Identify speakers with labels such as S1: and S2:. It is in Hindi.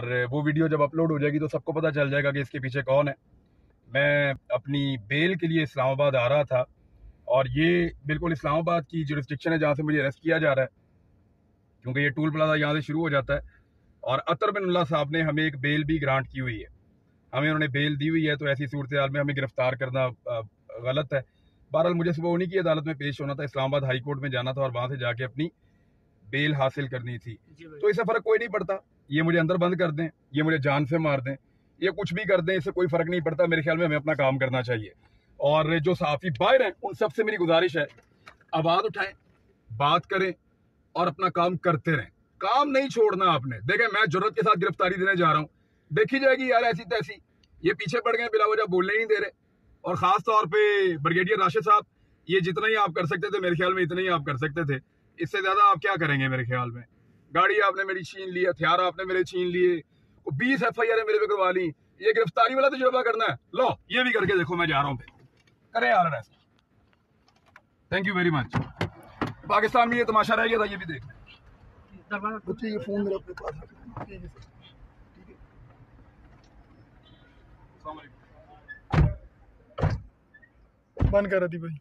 S1: और वो वीडियो जब अपलोड हो जाएगी तो सबको पता चल जाएगा कि इसके पीछे कौन है। मैं अपनी बेल के लिए इस्लामाबाद आ रहा था और ये बिल्कुल इस्लामाबाद की जुरिस्डिक्शन है जहाँ से मुझे अरेस्ट किया जा रहा है, क्योंकि ये टूल प्लाजा यहाँ से शुरू हो जाता है। और अतर बिन साहब ने हमें एक बेल भी ग्रांट की हुई है, हमें उन्होंने बेल दी हुई है, तो ऐसी सूरत हाल में हमें गिरफ्तार करना गलत है। बहरहाल मुझे सुबह उन्हीं की अदालत में पेश होना था, इस्लामाबाद हाई कोर्ट में जाना था और वहां से जाके अपनी बेल हासिल करनी थी। तो इससे फर्क कोई नहीं पड़ता, ये मुझे अंदर बंद कर दें, ये मुझे जान से मार दें, ये कुछ भी कर दें, इससे कोई फर्क नहीं पड़ता। मेरे ख्याल में हमें अपना काम करना चाहिए। और जो सहाफी बाहर हैं उन सबसे मेरी गुजारिश है, आवाज उठाएं, बात करें और अपना काम करते रहें। काम नहीं छोड़ना आपने। देखें, मैं जरूरत के साथ गिरफ्तारी देने जा रहा हूं, देखी जाएगी यार ऐसी तैसी। ये पीछे पड़ गए, बिला वजह बोलने ही नहीं दे रहे। और खास तौर पे ब्रिगेडियर राशिद साहब, ये जितना ही आप कर सकते थे मेरे ख्याल में इतना ही आप कर सकते थे, इससे ज्यादा आप क्या करेंगे मेरे ख्याल में। गाड़ी आपने मेरी छीन ली, हथियार आपने मेरे छीन लिए, 20 FIR मेरे पे करवा ली, ये गिरफ्तारी वाला तजुर्बा करना है, लो ये भी करके देखो। मैं जा रहा हूँ, करें यार ऐसा। Thank you very much. Pakistan में ये तमाशा रह गया था, ये भी देख ये फोन मेरे अपने पास बंद कर रही थी भाई।